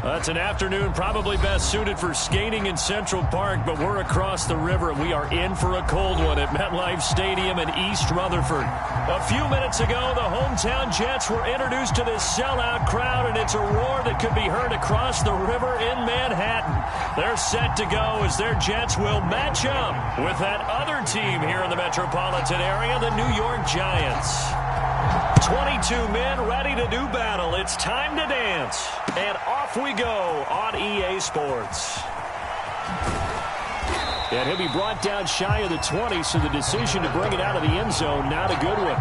That's an afternoon probably best suited for skating in Central Park, but we're across the river and we are in for a cold one at MetLife Stadium in East Rutherford. A few minutes ago, the hometown Jets were introduced to this sellout crowd, and it's a roar that could be heard across the river in Manhattan. They're set to go as their Jets will match up with that other team here in the metropolitan area, the New York Giants. 22 men ready to do battle. It's time to dance. And off we go on EA Sports. And he'll be brought down shy of the 20, so the decision to bring it out of the end zone, not a good one.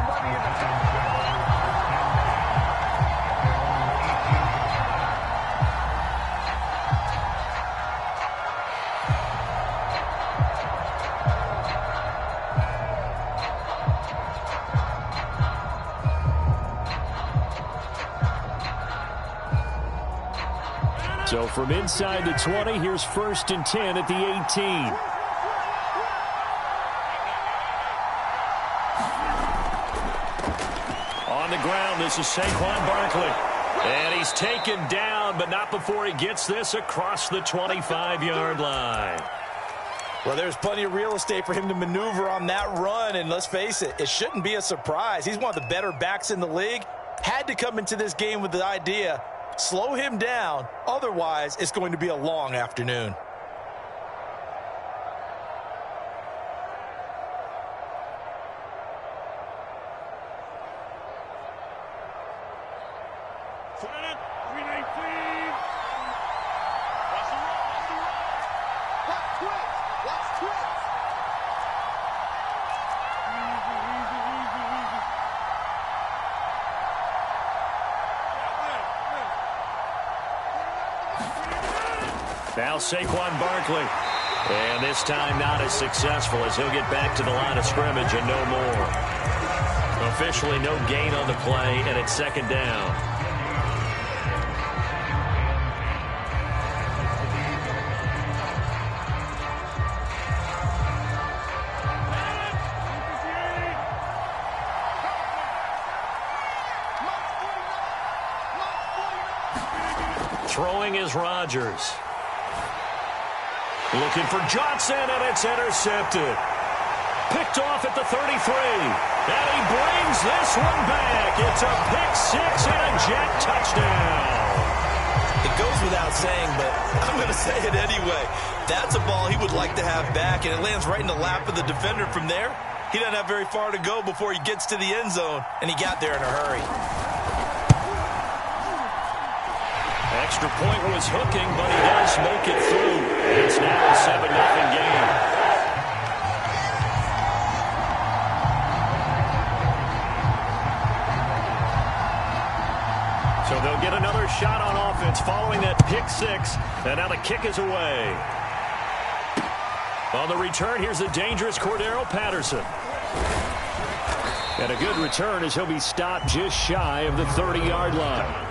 So from inside the 20, here's 1st and 10 at the 18. On the ground, this is Saquon Barkley. And he's taken down, but not before he gets this across the 25-yard line. Well, there's plenty of real estate for him to maneuver on that run, and let's face it, it shouldn't be a surprise. He's one of the better backs in the league. Had to come into this game with the idea, slow him down, otherwise it's going to be a long afternoon. Now Saquon Barkley. And this time not as successful as he'll get back to the line of scrimmage and no more. Officially no gain on the play, and it's 2nd down. Throwing is Rodgers. Looking for Johnson, and it's intercepted. Picked off at the 33. And he brings this one back. It's a pick-6 and a Jet touchdown. It goes without saying, but I'm going to say it anyway. That's a ball he would like to have back, and it lands right in the lap of the defender from there. He doesn't have very far to go before he gets to the end zone, and he got there in a hurry. Extra point was hooking, but he does make it through. It's now a 7-0 game. So they'll get another shot on offense following that pick-6, and now the kick is away. On the return, here's the dangerous Cordero Patterson. And a good return as he'll be stopped just shy of the 30-yard line.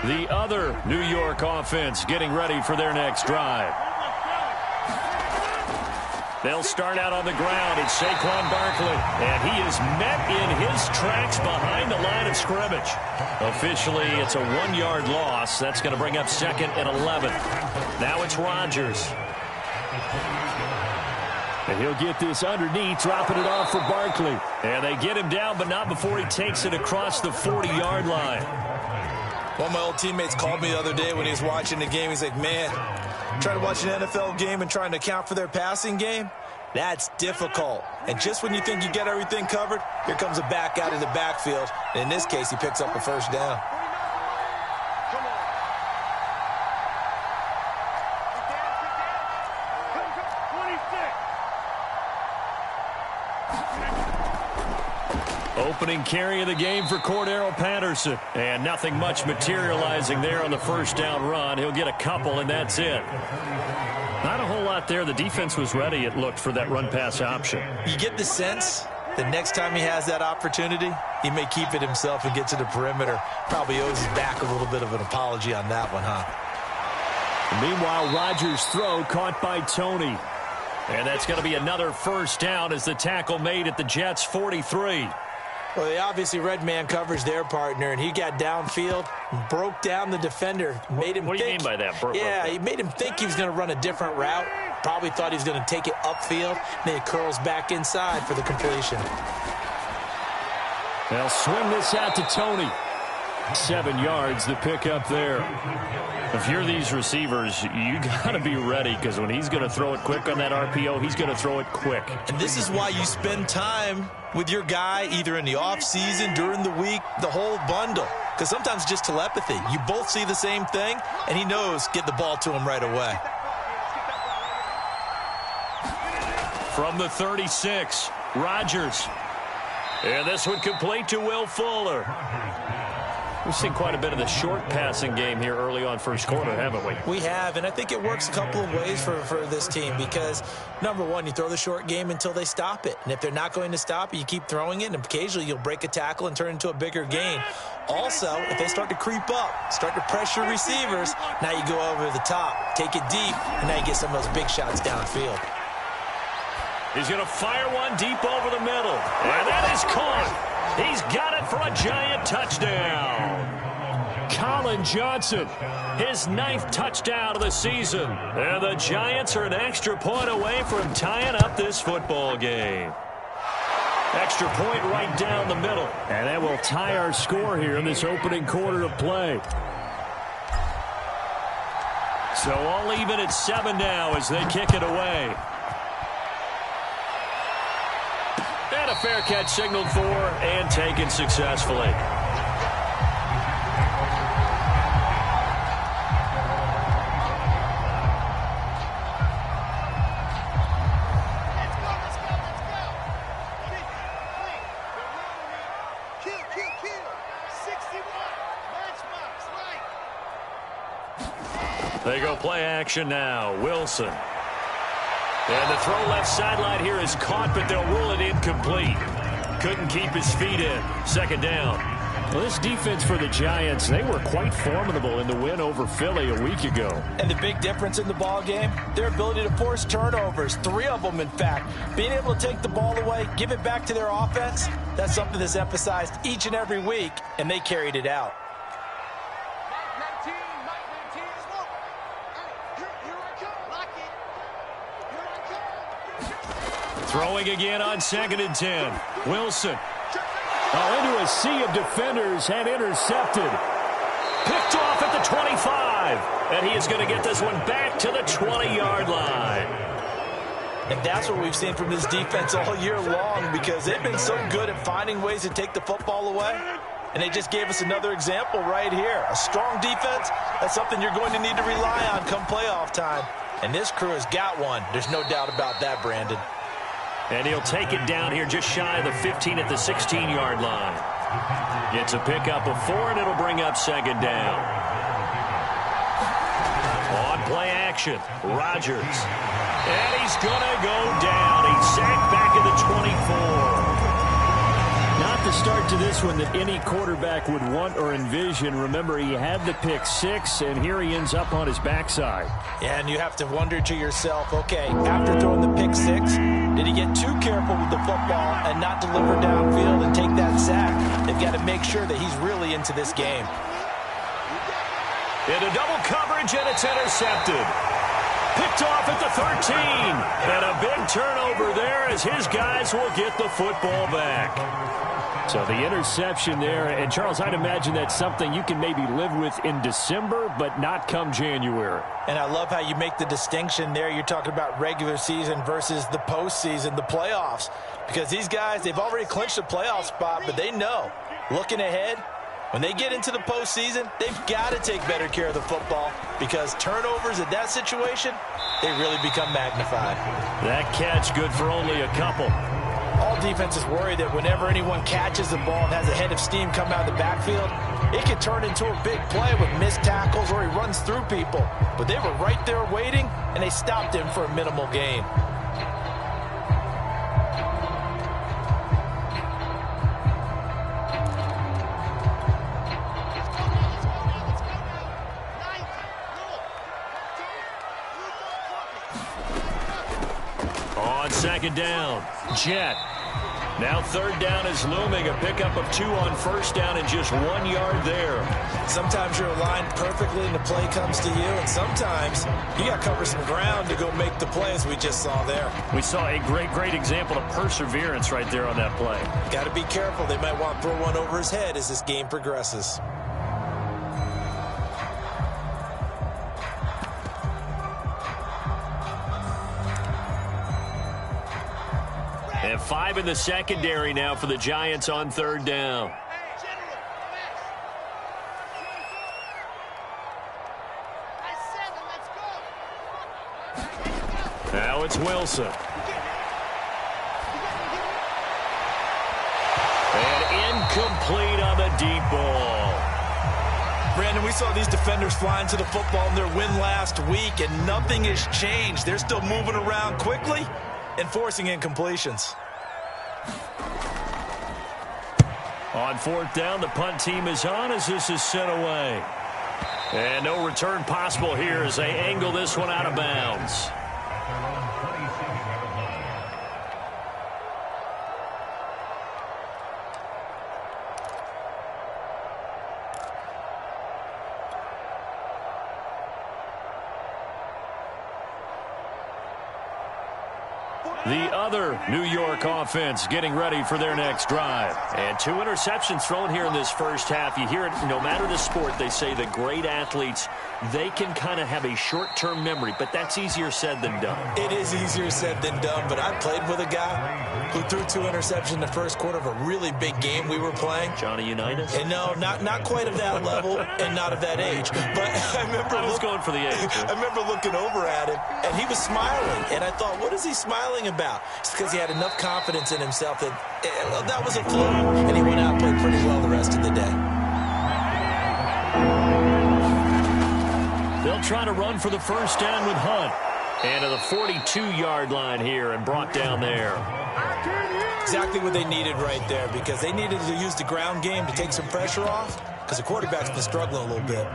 The other New York offense getting ready for their next drive. They'll start out on the ground. It's Saquon Barkley, and he is met in his tracks behind the line of scrimmage. Officially, it's a 1-yard loss. That's going to bring up 2nd and 11. Now it's Rodgers. And he'll get this underneath, dropping it off for Barkley. And they get him down, but not before he takes it across the 40-yard line. One of my old teammates called me the other day when he was watching the game. He's like, man, trying to watch an NFL game and trying to account for their passing game, that's difficult. And just when you think you get everything covered, here comes a back out of the backfield. And in this case, he picks up a 1st down. Opening carry of the game for Cordero Patterson. And nothing much materializing there on the 1st down run. He'll get a couple, and that's it. Not a whole lot there. The defense was ready, it looked, for that run-pass option. You get the sense that next time he has that opportunity, he may keep it himself and get to the perimeter. Probably owes his back a little bit of an apology on that one, huh? Meanwhile, Rodgers' throw caught by Tony. And that's going to be another first down as the tackle made at the Jets' 43. Well, they obviously read man coverage their partner, and he got downfield, broke down the defender, made him What do you mean by that? He made him think he was going to run a different route. Probably thought he was going to take it upfield. Then he curls back inside for the completion. They'll swing this out to Tony. 7 yards, the pickup there. If you're these receivers, you got to be ready, because when he's going to throw it quick on that RPO, he's going to throw it quick. And this is why you spend time with your guy either in the offseason, during the week, the whole bundle. Because sometimes just telepathy. You both see the same thing, and he knows get the ball to him right away. From the 36, Rodgers. And this one complete to Will Fuller. We've seen quite a bit of the short passing game here early on first quarter, haven't we? We have, and I think it works a couple of ways for this team because, number one, you throw the short game until they stop it. And if they're not going to stop it, you keep throwing it, and occasionally you'll break a tackle and turn it into a bigger gain. Also, if they start to creep up, start to pressure receivers, now you go over the top, take it deep, and now you get some of those big shots downfield. He's going to fire one deep over the middle. And that is caught. He's got it for a giant touchdown. Colin Johnson, his 9th touchdown of the season. And the Giants are an extra point away from tying up this football game. Extra point right down the middle. And that will tie our score here in this opening quarter of play. So all even at 7 now as they kick it away. And a fair catch signaled for and taken successfully. They go play action now. Wilson. And the throw left sideline here is caught, but they'll rule it incomplete. Couldn't keep his feet in. Second down. Well, this defense for the Giants, they were quite formidable in the win over Philly a week ago. And the big difference in the ball game, their ability to force turnovers, 3 of them, in fact. Being able to take the ball away, give it back to their offense, that's something that's emphasized each and every week, and they carried it out. Throwing again on 2nd and 10. Wilson. Into a sea of defenders and intercepted. Picked off at the 25. And he is going to get this one back to the 20-yard line. And that's what we've seen from this defense all year long because they've been so good at finding ways to take the football away. And they just gave us another example right here. A strong defense, that's something you're going to need to rely on come playoff time. And this crew has got one. There's no doubt about that, Brandon. And he'll take it down here just shy of the 15 at the 16-yard line. It's a pickup of 4, and it'll bring up 2nd down. On play action, Rodgers. And he's going to go down. He's sacked back at the 24. Not the start to this one that any quarterback would want or envision. Remember, he had the pick 6, and here he ends up on his backside. Yeah, and you have to wonder to yourself, okay, after throwing the pick 6, did he get too careful with the football and not deliver downfield and take that sack? They've got to make sure that he's really into this game. Into double coverage, and it's intercepted. Picked off at the 13. And a big turnover there as his guys will get the football back. So the interception there, and Charles, I'd imagine that's something you can maybe live with in December, but not come January. And I love how you make the distinction there. You're talking about regular season versus the postseason, the playoffs. Because these guys, they've already clinched a playoff spot, but they know, looking ahead, when they get into the postseason, they've got to take better care of the football because turnovers in that situation, they really become magnified. That catch good for only a couple. All defenses worry that whenever anyone catches the ball and has a head of steam come out of the backfield, it can turn into a big play with missed tackles or he runs through people. But they were right there waiting, and they stopped him for a minimal gain. On second down, Jet. Now third down is looming. A pickup of 2 on first down and just 1 yard there. Sometimes you're aligned perfectly and the play comes to you, and sometimes you got to cover some ground to go make the play, as we just saw there. We saw a great example of perseverance right there on that play. Got to be careful. They might want to throw one over his head as this game progresses. And 5 in the secondary now for the Giants on third down. Now it's Wilson. And incomplete on the deep ball. Brandon, we saw these defenders flying to the football in their win last week, and nothing has changed. They're still moving around quickly and forcing incompletions. On fourth down, the punt team is on as this is sent away. And no return possible here as they angle this one out of bounds. The other New York offense getting ready for their next drive. And 2 interceptions thrown here in this first half. You hear it, no matter the sport, they say the great athletes, they can kind of have a short-term memory, but that's easier said than done. It is easier said than done, but I played with a guy who threw 2 interceptions in the first quarter of a really big game we were playing. Johnny Unitas? And no, not quite of that level and not of that age. But I was going for the age. I remember looking over at him, and he was smiling. And I thought, what is he smiling about? It's because he had enough confidence in himself that that was a fluke. And he went out and played pretty well the rest of the day. They'll try to run for the first down with Hunt. And to the 42-yard line here and brought down there. Exactly what they needed right there, because they needed to use the ground game to take some pressure off, because the quarterback's been struggling a little bit.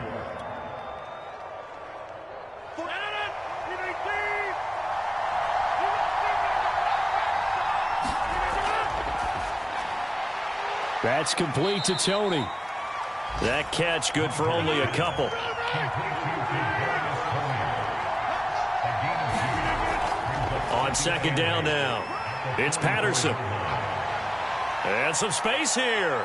That's complete to Tony. That catch good for only a couple. On second down now, it's Patterson. And some space here.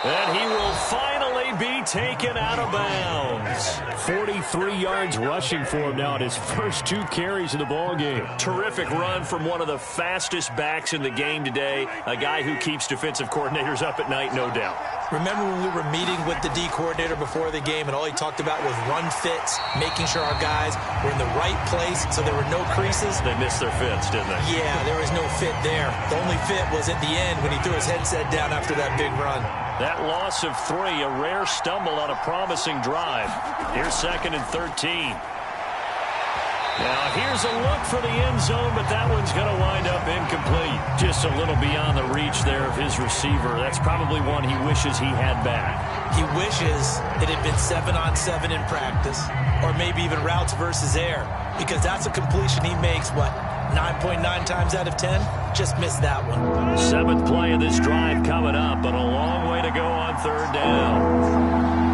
And he will finally be taken out of bounds. 43 yards rushing for him now at his first 2 carries of the ballgame. Terrific run from one of the fastest backs in the game today. A guy who keeps defensive coordinators up at night, no doubt. Remember when we were meeting with the D coordinator before the game, and all he talked about was run fits, making sure our guys were in the right place so there were no creases? They missed their fits, didn't they? Yeah, there was no fit there. The only fit was at the end when he threw his headset down after that big run. That loss of 3, a rare stumble on a promising drive. Here's 2nd and 13. Now here's a look for the end zone, but that one's going to wind up incomplete. Just a little beyond the reach there of his receiver. That's probably one he wishes he had back. He wishes it had been 7-on-7 in practice, or maybe even routes versus air, because that's a completion he makes, 9.9 times out of 10? Just missed that one. 7th play of this drive coming up, but a long way to go on third down.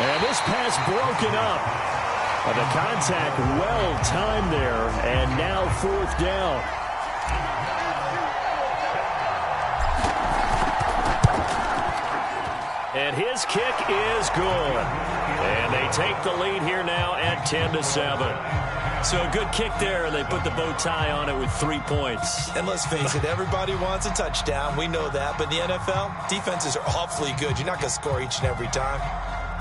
And this pass broken up. The contact well timed there, and now 4th down. And his kick is good. And they take the lead here now at 10-7. So a good kick there, and they put the bow tie on it with 3 points. And let's face it, everybody wants a touchdown. We know that. But in the NFL, defenses are awfully good. You're not going to score each and every time.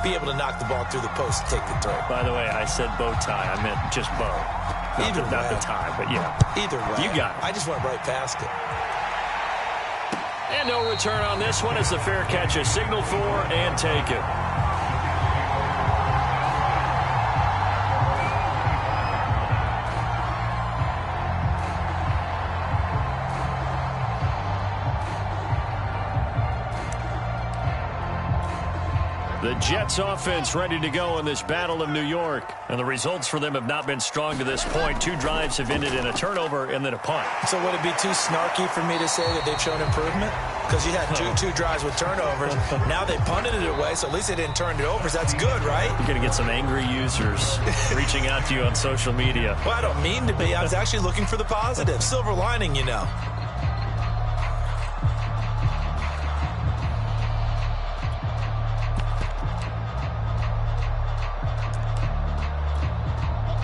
Be able to knock the ball through the post and take the throw. By the way, I said bow tie. I meant just bow. Not the tie, but yeah. Either way. You got it. I just went right past it. And no return on this one as the fair catch is signaled for and taken. The Jets offense ready to go in this Battle of New York. And the results for them have not been strong to this point. 2 drives have ended in a turnover and then a punt. So would it be too snarky for me to say that they've shown improvement? Because you had two drives with turnovers. Now they punted it away, so at least they didn't turn it over. So that's good, right? You're going to get some angry users reaching out to you on social media. Well, I don't mean to be. I was actually looking for the positive. Silver lining, you know.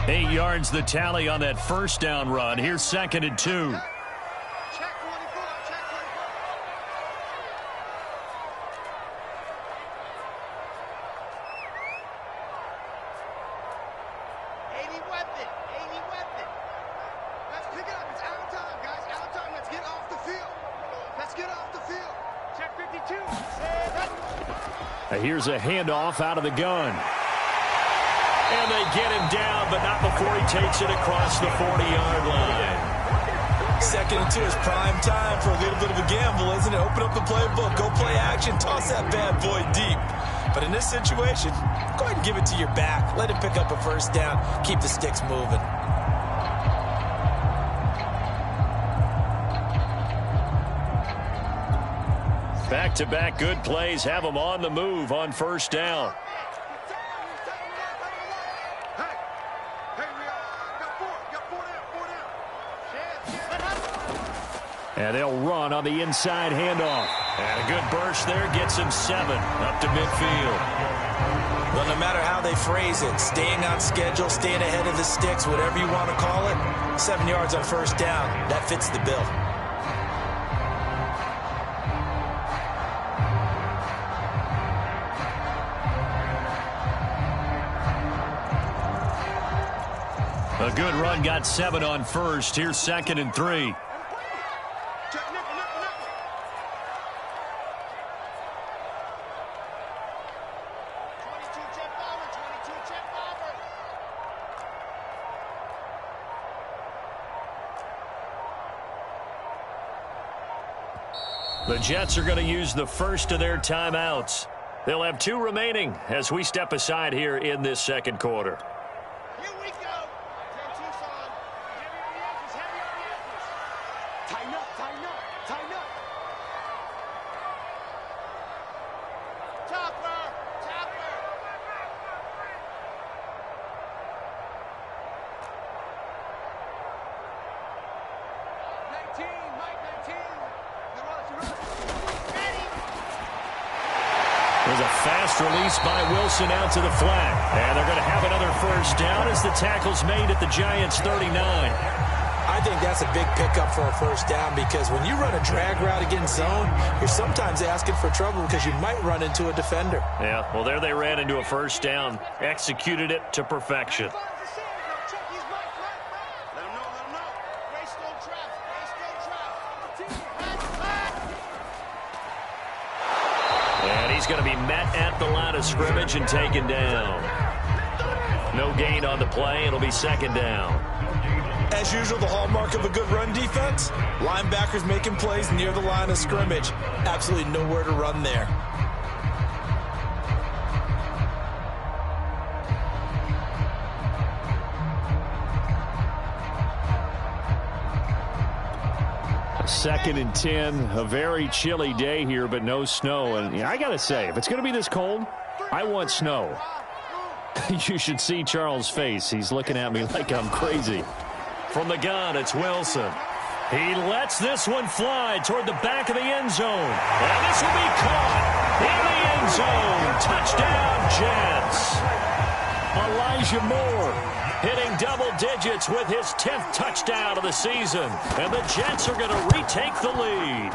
Eight yards the tally on that first down run. Here's 2nd and 2. Check 24, check 24. 80 weapon. Let's pick it up. It's out of time, guys. Out of time. Let's get off the field. Check 52. Here's a handoff out of the gun. And they get him down, but not before he takes it across the 40-yard line. 2nd and 2 is prime time for a little bit of a gamble, isn't it? Open up the playbook, go play action, toss that bad boy deep. But in this situation, go ahead and give it to your back. Let him pick up a first down. Keep the sticks moving. Back-to-back good plays have them on the move on first down. And they'll run on the inside handoff. And a good burst there gets him 7 up to midfield. Well, no matter how they phrase it, staying on schedule, staying ahead of the sticks, whatever you want to call it, 7 yards on first down, that fits the bill. A good run got 7 on first. Here's 2nd and 3. The Jets are going to use the first of their timeouts. They'll have 2 remaining as we step aside here in this second quarter. Here we go. 10 Tucson. Heavy on the edges, heavy on the edges. Tighten up, tighten up, tighten up. Topper, topper. 19, Mike 19. There's a fast release by Wilson out to the flat. And they're going to have another first down as the tackle's made at the Giants' 39. I think that's a big pickup for a first down because when you run a drag route against zone, you're sometimes asking for trouble because you might run into a defender. Yeah, well, there they ran into a first down, executed it to perfection. And he's going to be met at the line of scrimmage and taken down. No gain on the play. It'll be 2nd down. As usual, the hallmark of a good run defense, linebackers making plays near the line of scrimmage. Absolutely nowhere to run there. Second and 10, a very chilly day here, but no snow. And I got to say, if it's going to be this cold, I want snow. You should see Charles' face. He's looking at me like I'm crazy. From the gun, it's Wilson. He lets this one fly toward the back of the end zone. And this will be caught in the end zone. Touchdown, Jets. Elijah Moore hitting double digits with his 10th touchdown of the season. And the Jets are going to retake the lead.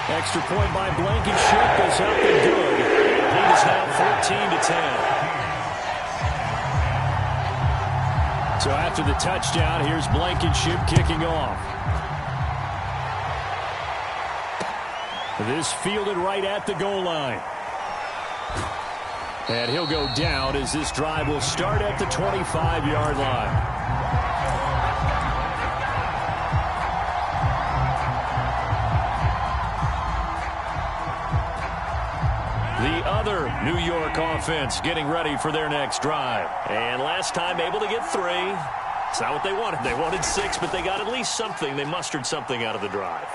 Extra point by Blankenship is up and good. The lead is now 14-10. So after the touchdown, here's Blankenship kicking off. This fielded right at the goal line. And he'll go down as this drive will start at the 25-yard line. The other New York offense getting ready for their next drive. And last time able to get 3. It's not what they wanted. They wanted 6, but they got at least something. They mustered something out of the drive.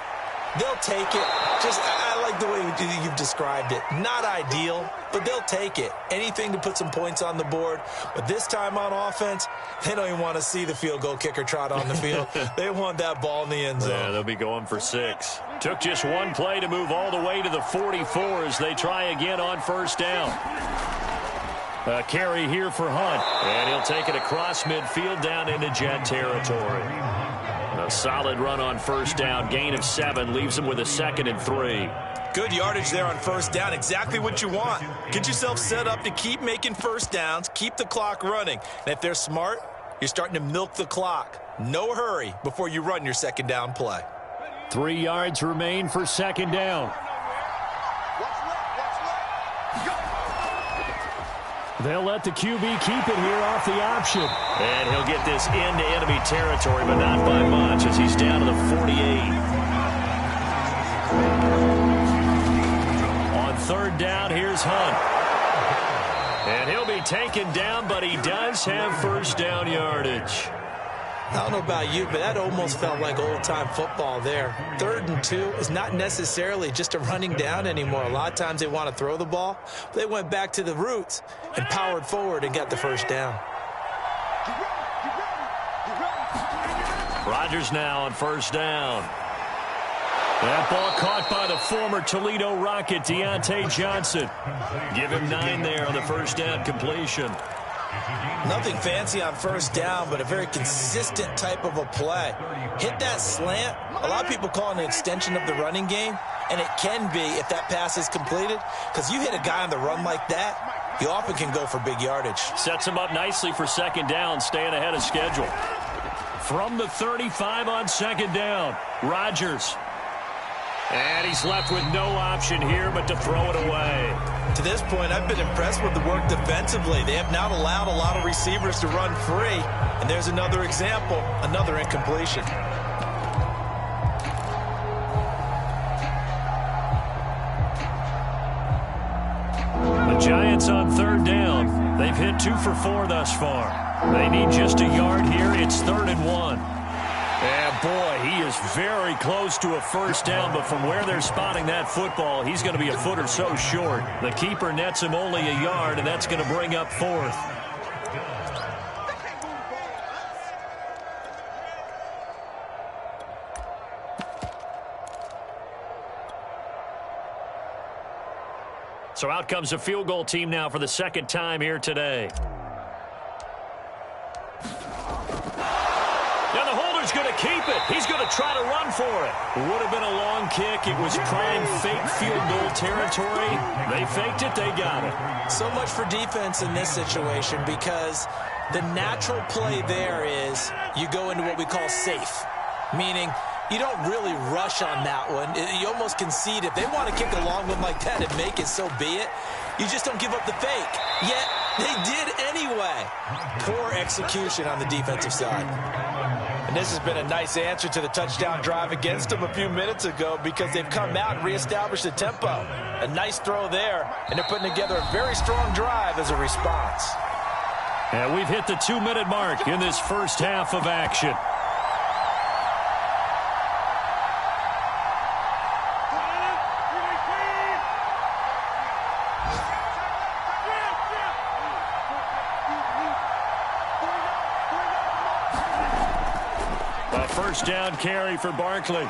They'll take it. I like the way you've described it. Not ideal, but they'll take it. Anything to put some points on the board. But this time on offense, they don't even want to see the field goal kicker trot on the field. They want that ball in the end zone. Yeah, they'll be going for 6. Took just one play to move all the way to the 44 as they try again on first down. A carry here for Hunt. And he'll take it across midfield down into Jet territory. A solid run on first down. Gain of 7 leaves him with a 2nd and 3. Good yardage there on first down. Exactly what you want. Get yourself set up to keep making first downs. Keep the clock running. And if they're smart, you're starting to milk the clock. No hurry before you run your second down play. 3 yards remain for second down. They'll let the QB keep it here off the option. And he'll get this into enemy territory, but not by much as he's down to the 48. On third down, here's Hunt. And he'll be taken down, but he does have first down yardage. I don't know about you, but that almost felt like old-time football there. 3rd and 2 is not necessarily just a running down anymore. A lot of times they want to throw the ball. They went back to the roots and powered forward and got the first down. Rodgers now on first down. That ball caught by the former Toledo Rocket, Deontay Johnson. Give him 9 there on the first down completion. Nothing fancy on first down, but a very consistent type of a play. Hit that slant. A lot of people call it an extension of the running game, and it can be if that pass is completed, because you hit a guy on the run like that, you often can go for big yardage. Sets him up nicely for second down, staying ahead of schedule. From the 35 on second down, Rodgers. And he's left with no option here but to throw it away. To this point, I've been impressed with the work defensively. They have not allowed a lot of receivers to run free. And there's another example, another incompletion. The Giants on third down. They've hit 2 for 4 thus far. They need just a yard here. It's 3rd and 1. And boy, he is very close to a first down, but from where they're spotting that football, he's going to be a foot or so short. The keeper nets him only a yard, and that's going to bring up 4th. So out comes a field goal team now for the second time here today. Going to keep it. He's going to try to run for it. Would have been a long kick. It was prime fake field goal territory. They faked it. They got it. So much for defense in this situation, because the natural play there is you go into what we call safe, meaning you don't really rush on that one. You almost concede. If they want to kick a long one like that and make it, so be it. You just don't give up the fake. Yet they did anyway. Poor execution on the defensive side. And this has been a nice answer to the touchdown drive against them a few minutes ago, because they've come out and reestablished the tempo. A nice throw there, and they're putting together a very strong drive as a response. And we've hit the 2-minute mark in this first half of action. First down carry for Barkley.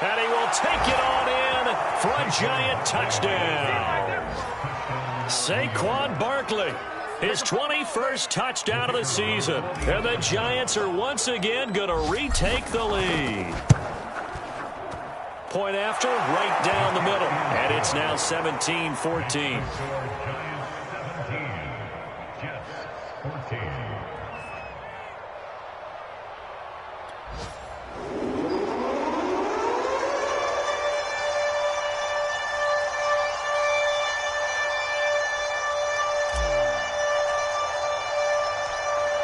And he will take it on in for a Giant touchdown. Saquon Barkley, his 21st touchdown of the season. And the Giants are once again going to retake the lead. Point after, right down the middle. And it's now 17-14.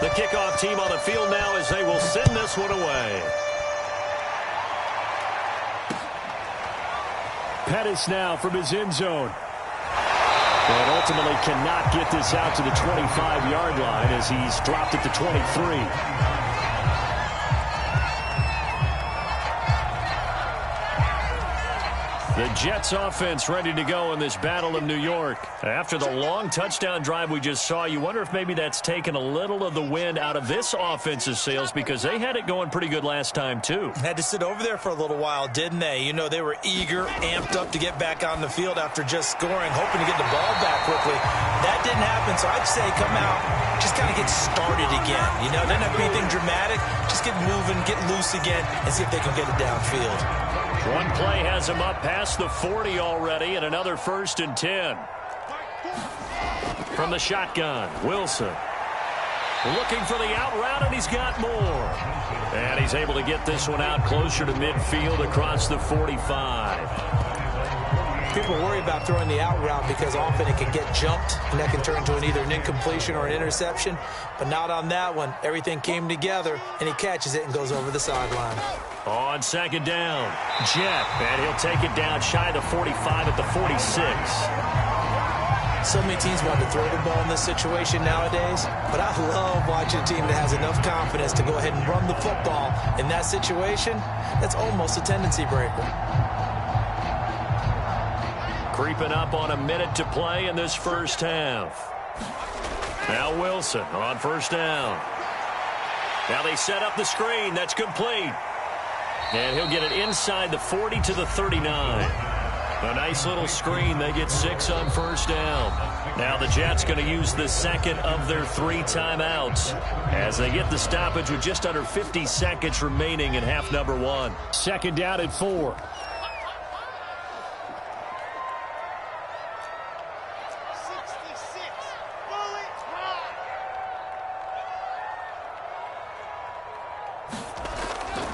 The kickoff team on the field now as they will send this one away. Pettis now from his end zone. And ultimately cannot get this out to the 25-yard line as he's dropped at the 23. The Jets offense ready to go in this battle of New York. After the long touchdown drive we just saw, you wonder if maybe that's taken a little of the wind out of this offense's sails because they had it going pretty good last time too. Had to sit over there for a little while, didn't they? You know, they were eager, amped up to get back on the field after just scoring, hoping to get the ball back quickly. That didn't happen, so I'd say come out, just kind of get started again. You know, didn't have to be anything dramatic. Just get moving, get loose again, and see if they can get it downfield. One play has him up past the 40 already, and another 1st and 10. From the shotgun, Wilson. Looking for the out route, and he's got more. And he's able to get this one out closer to midfield across the 45. People worry about throwing the out route because often it can get jumped, and that can turn into either an incompletion or an interception. But not on that one. Everything came together, and he catches it and goes over the sideline. On 2nd down, Jet, and he'll take it down shy of the 45 at the 46. So many teams want to throw the ball in this situation nowadays, but I love watching a team that has enough confidence to go ahead and run the football in that situation. That's almost a tendency breaker. Creeping up on a minute to play in this first half. Now Wilson on 1st down. Now they set up the screen. That's complete. And he'll get it inside the 40 to the 39. A nice little screen. They get 6 on 1st down. Now the Jets going to use the second of their 3 timeouts as they get the stoppage with just under 50 seconds remaining in half number 1. 2nd down at 4.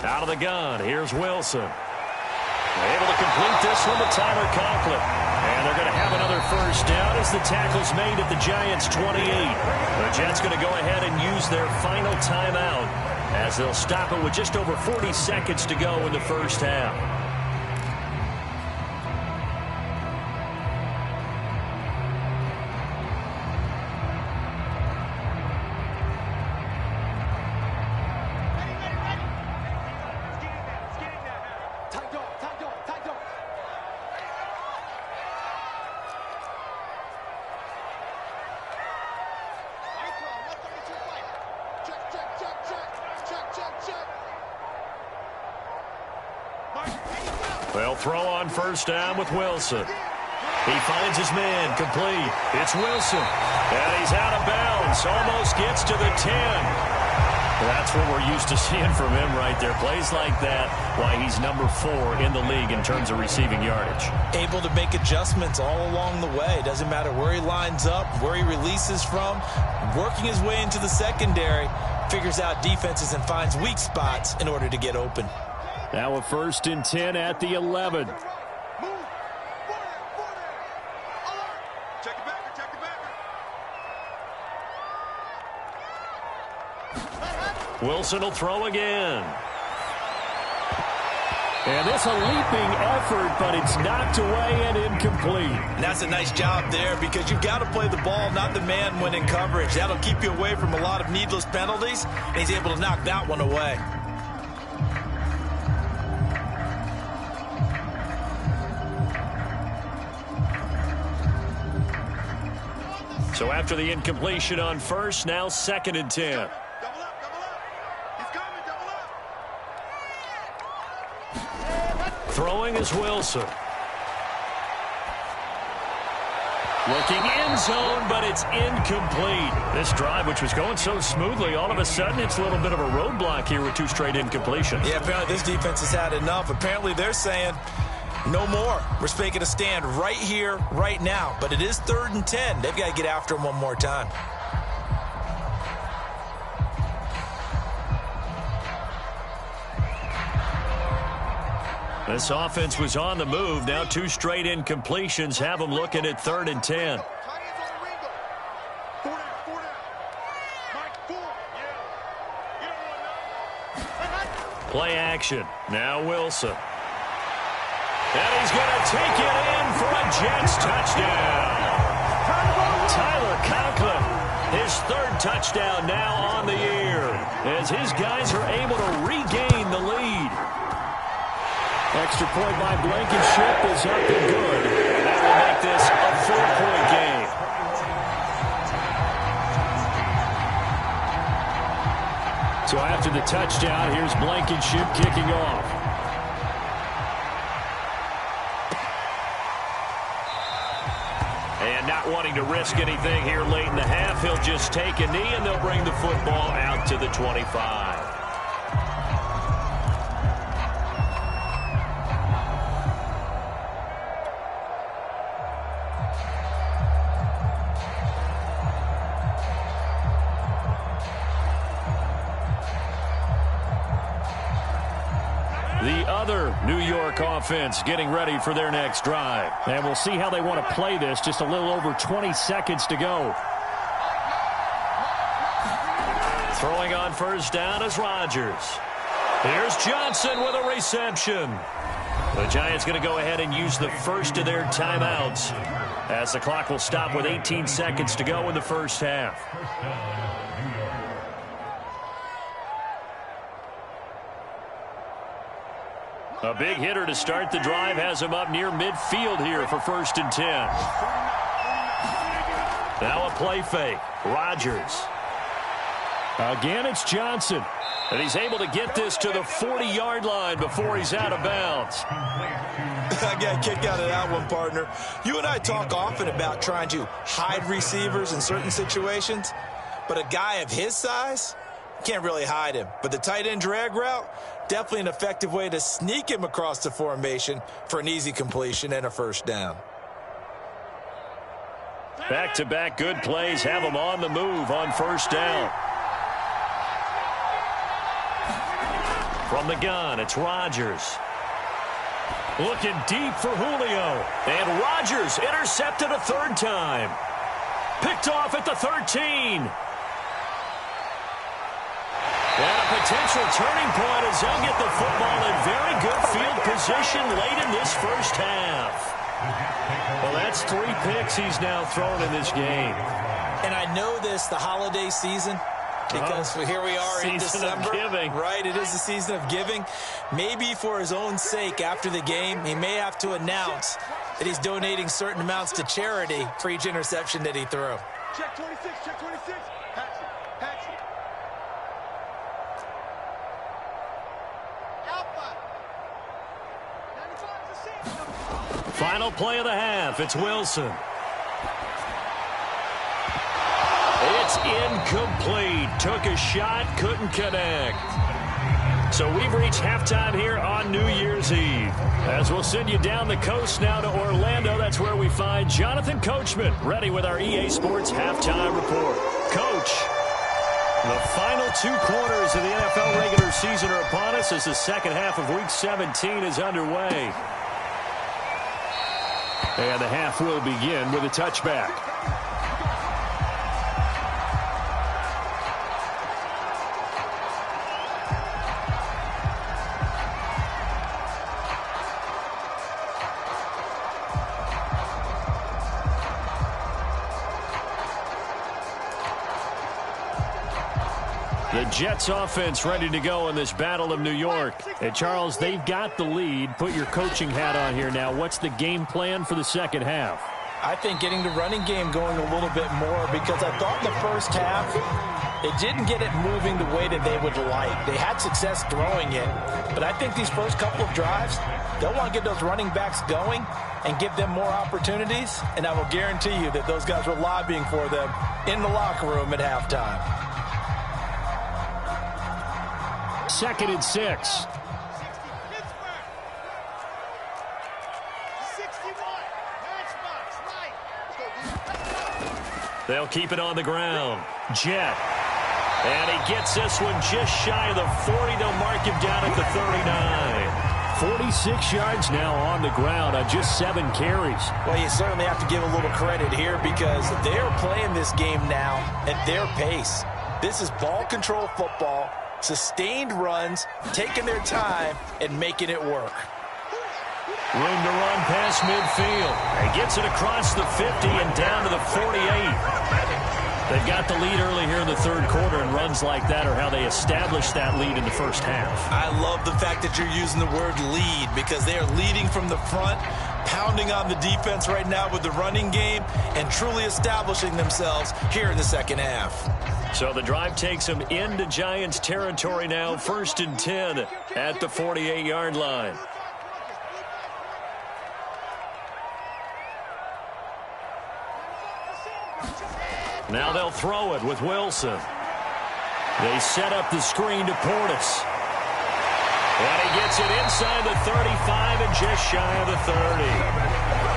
Out of the gun, here's Wilson. Able to complete this one to Tyler Conklin. And they're going to have another 1st down as the tackle's made at the Giants' 28. The Jets going to go ahead and use their final timeout as they'll stop it with just over 40 seconds to go in the first half. They'll throw on 1st down with Wilson. He finds his man, complete. It's Wilson. And he's out of bounds. Almost gets to the 10. That's what we're used to seeing from him right there. Plays like that, why he's number 4 in the league in terms of receiving yardage. Able to make adjustments all along the way. Doesn't matter where he lines up, where he releases from. Working his way into the secondary. Figures out defenses and finds weak spots in order to get open. Now a 1st and 10 at the 11. Wilson will throw again. And this a leaping effort, but it's knocked away and incomplete. And that's a nice job there because you've got to play the ball, not the man when in coverage. That'll keep you away from a lot of needless penalties, and he's able to knock that one away. So after the incompletion on 1st, now 2nd and 10. Double up, double up. He's coming, double up. Throwing is Wilson. Looking end zone, but it's incomplete. This drive, which was going so smoothly, all of a sudden it's a little bit of a roadblock here with 2 straight incompletions. Yeah, apparently this defense has had enough. Apparently they're saying no more. We're making a stand right here, right now. But it is 3rd and 10. They've got to get after him one more time. This offense was on the move. Now 2 straight incompletions have them looking at 3rd and 10. Play action. Now Wilson. And he's going to take it in for a Jets touchdown. Tyler Conklin, his third touchdown now on the year, as his guys are able to regain the lead. Extra point by Blankenship is up and good. That will make this a 4-point game. So after the touchdown, here's Blankenship kicking off. And not wanting to risk anything here late in the half, he'll just take a knee and they'll bring the football out to the 25. The other New York offense getting ready for their next drive. And we'll see how they want to play this. Just a little over 20 seconds to go. Throwing on first down is Rodgers. Here's Johnson with a reception. The Giants going to go ahead and use the first of their timeouts, as the clock will stop with 18 seconds to go in the first half. A big hitter to start the drive has him up near midfield here for 1st and 10. Now a play fake. Rodgers. Again, it's Johnson. And he's able to get this to the 40-yard line before he's out of bounds. I got kicked out of that one, partner. You and I talk often about trying to hide receivers in certain situations, but a guy of his size can't really hide him. But the tight end drag route, definitely an effective way to sneak him across the formation for an easy completion and a first down. Back-to-back good plays have him on the move on first down. From the gun, it's Rodgers. Looking deep for Julio. And Rodgers intercepted a third time. Picked off at the 13. And a potential turning point as they'll get the football in very good field position late in this first half. Well, that's 3 picks he's now thrown in this game. And I know this, the holiday season, because here we are in December. Right, it is the season of giving. Maybe for his own sake after the game, he may have to announce that he's donating certain amounts to charity for each interception that he threw. Check 26, check 26. Patch it, patch it. Alpha. 95 to 6. Final play of the half. It's Wilson. It's incomplete. Took a shot, couldn't connect. So we've reached halftime here on New Year's Eve. As we'll send you down the coast now to Orlando. That's where we find Jonathan Coachman ready with our EA Sports halftime report. Coach, the final 2 quarters of the NFL regular season are upon us as the second half of Week 17 is underway. And the half will begin with a touchback. The Jets offense ready to go in this Battle of New York. And Charles, they've got the lead. Put your coaching hat on here now. What's the game plan for the second half? I think getting the running game going a little bit more, because I thought in the first half it didn't get it moving the way that they would like. They had success throwing it, but I think these first couple of drives, they'll want to get those running backs going and give them more opportunities, and I will guarantee you that those guys were lobbying for them in the locker room at halftime. 2nd and 6. They'll keep it on the ground. Jet. And he gets this one just shy of the 40. They'll mark him down at the 39. 46 yards now on the ground on just 7 carries. Well, you certainly have to give a little credit here, because they're playing this game now at their pace. This is ball control football, sustained runs, taking their time, and making it work. Room to run past midfield. He gets it across the 50 and down to the 48. They've got the lead early here in the third quarter, and runs like that are how they establish that lead in the first half. I love the fact that you're using the word lead, because they are leading from the front, pounding on the defense right now with the running game, and truly establishing themselves here in the second half. So the drive takes them into Giants territory now, 1st and 10 at the 48-yard line. Now they'll throw it with Wilson. They set up the screen to Portis. And he gets it inside the 35 and just shy of the 30.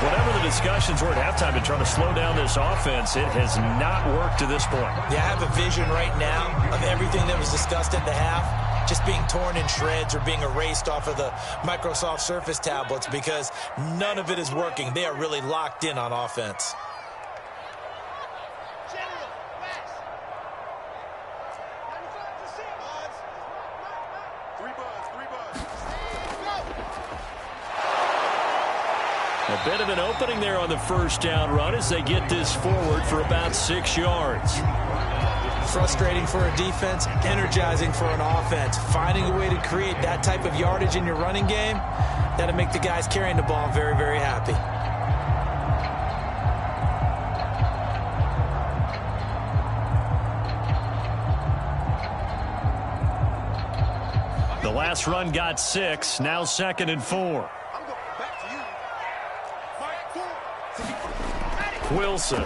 Whatever the discussions were at halftime to try to slow down this offense, it has not worked to this point. Yeah, I have a vision right now of everything that was discussed at the half just being torn in shreds or being erased off of the Microsoft Surface tablets, because none of it is working. They are really locked in on offense. A bit of an opening there on the first down run as they get this forward for about 6 yards. Frustrating for a defense, energizing for an offense. Finding a way to create that type of yardage in your running game, that'll make the guys carrying the ball very, very happy. The last run got 6, now 2nd and 4. Wilson.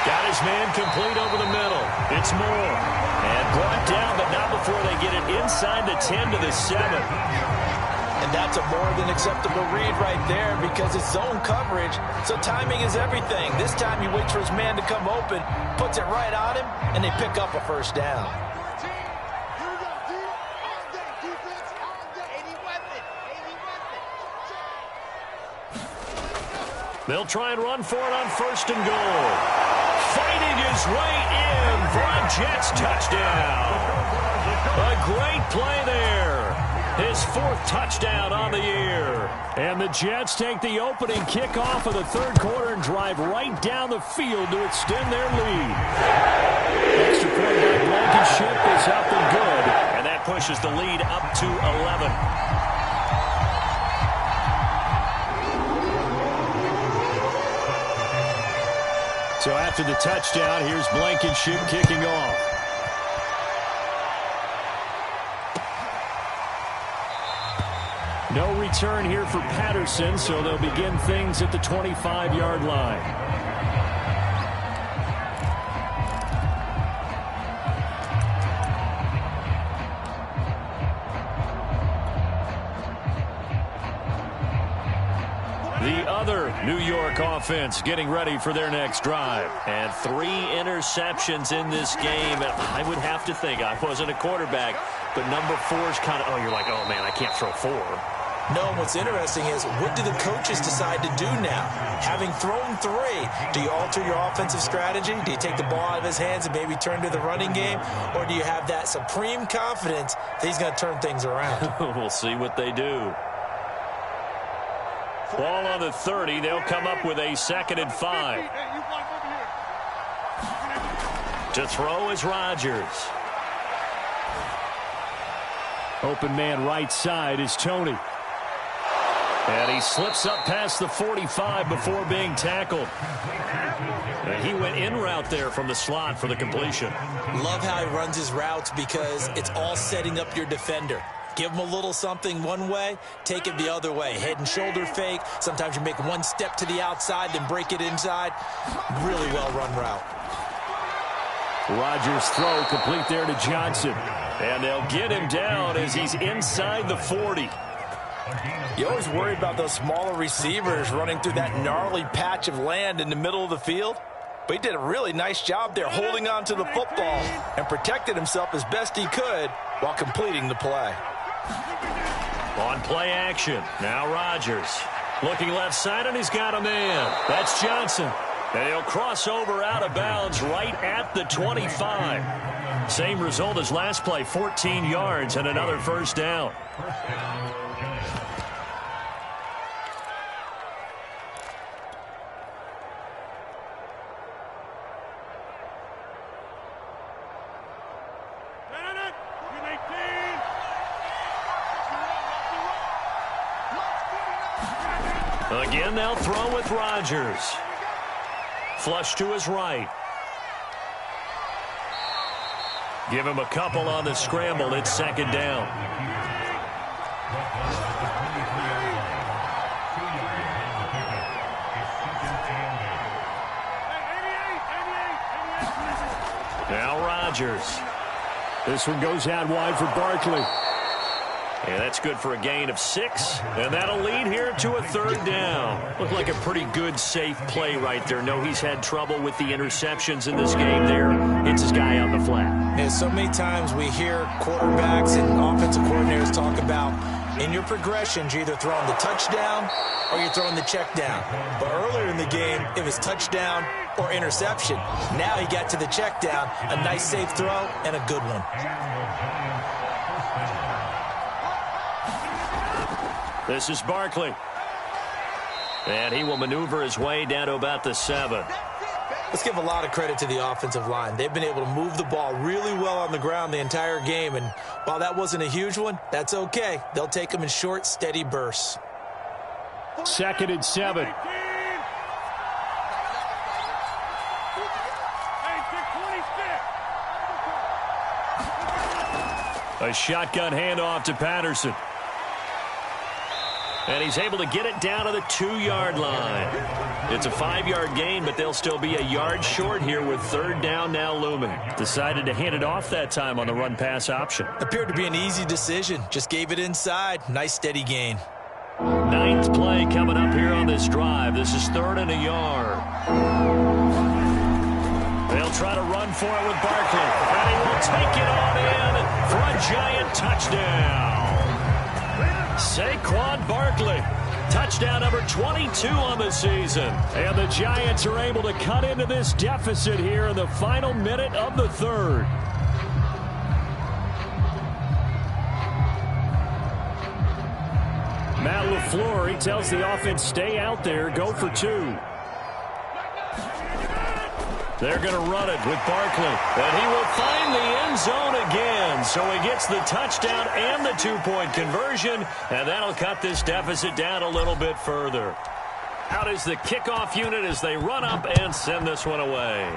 Got his man complete over the middle. It's Moore. And brought down, but not before they get it inside the 10 to the 7. And that's a more than acceptable read right there, because it's zone coverage, so timing is everything. This time he waits for his man to come open, puts it right on him, and they pick up a first down. They'll try and run for it on 1st and goal. Fighting his way in for a Jets touchdown. A great play there. His 4th touchdown on the year. And the Jets take the opening kickoff of the third quarter and drive right down the field to extend their lead. Extra point by Blankenship is up and good. And that pushes the lead up to 11. So after the touchdown, here's Blankenship kicking off. No return here for Patterson, so they'll begin things at the 25-yard line. New York offense getting ready for their next drive. And 3 interceptions in this game. And I would have to think, I wasn't a quarterback, but number 4 is kind of, you're like, oh, man, I can't throw 4. No, what's interesting is, what do the coaches decide to do now? Having thrown 3, do you alter your offensive strategy? Do you take the ball out of his hands and maybe turn to the running game? Or do you have that supreme confidence that he's going to turn things around? We'll see what they do. Ball on the 30. They'll come up with a 2nd and 5. To throw is Rodgers. Open man right side is Tony. And he slips up past the 45 before being tackled. And he went in route there from the slot for the completion. Love how he runs his routes, because it's all setting up your defender. Give him a little something one way, take it the other way. Head and shoulder fake. Sometimes you make one step to the outside, then break it inside. Really well run route. Rodgers' throw complete there to Johnson. And they'll get him down as he's inside the 40. You always worry about those smaller receivers running through that gnarly patch of land in the middle of the field. But he did a really nice job there holding on to the football and protected himself as best he could while completing the play. On play action, now Rodgers. Looking left side, and he's got a man. That's Johnson. And he'll cross over out of bounds right at the 25. Same result as last play, 14 yards and another first down. Again, they'll throw with Rodgers. Flush to his right. Give him a couple on the scramble. It's second down. Now Rodgers. This one goes out wide for Barkley. And that's good for a gain of 6. And that'll lead here to a third down. Looked like a pretty good, safe play right there. No, he's had trouble with the interceptions in this game there. It's his guy on the flat. Yeah, so many times we hear quarterbacks and offensive coordinators talk about in your progressions, you're either throwing the touchdown or you're throwing the check down. But earlier in the game, it was touchdown or interception. Now he got to the check down, a nice safe throw and a good one. This is Barkley. And he will maneuver his way down to about the 7. Let's give a lot of credit to the offensive line. They've been able to move the ball really well on the ground the entire game. And while that wasn't a huge one, that's okay. They'll take them in short, steady bursts. 2nd and 7. A shotgun handoff to Patterson. And he's able to get it down to the 2-yard line. It's a 5-yard gain, but they'll still be a yard short here with third down now looming. Decided to hand it off that time on the run-pass option. Appeared to be an easy decision. Just gave it inside. Nice, steady gain. 9th play coming up here on this drive. This is 3rd and a yard. They'll try to run for it with Barkley. And he will take it on in for a giant touchdown. Saquon Barkley, touchdown number 22 on the season. And the Giants are able to cut into this deficit here in the final minute of the 3rd. Matt LaFleur, he tells the offense, stay out there, go for 2. They're going to run it with Barkley. And he will find the end zone again. So he gets the touchdown and the 2-point conversion. And that'll cut this deficit down a little bit further. Out is the kickoff unit as they run up and send this one away.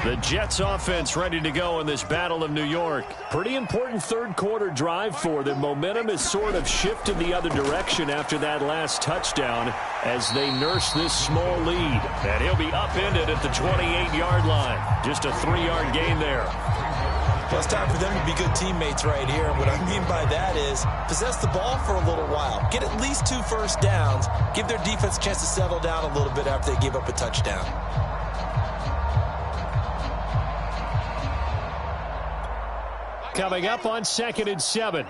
The Jets offense ready to go in this Battle of New York. Pretty important third quarter drive for them. Momentum has sort of shifted the other direction after that last touchdown as they nurse this small lead. And he'll be upended at the 28-yard line. Just a 3-yard gain there. Well, it's time for them to be good teammates right here. And what I mean by that is possess the ball for a little while. Get at least 2 first downs. Give their defense a chance to settle down a little bit after they give up a touchdown. Coming up on 2nd and 7.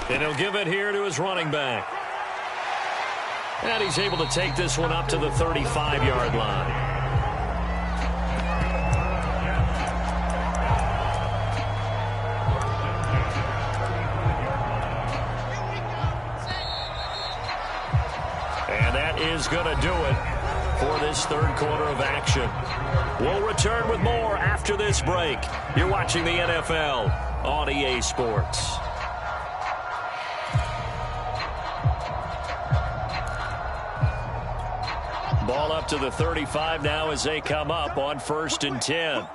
And he'll give it here to his running back. And he's able to take this one up to the 35-yard line. Is going to do it for this third quarter of action. We'll return with more after this break. You're watching the NFL on EA Sports. Ball up to the 35 now as they come up on 1st and 10.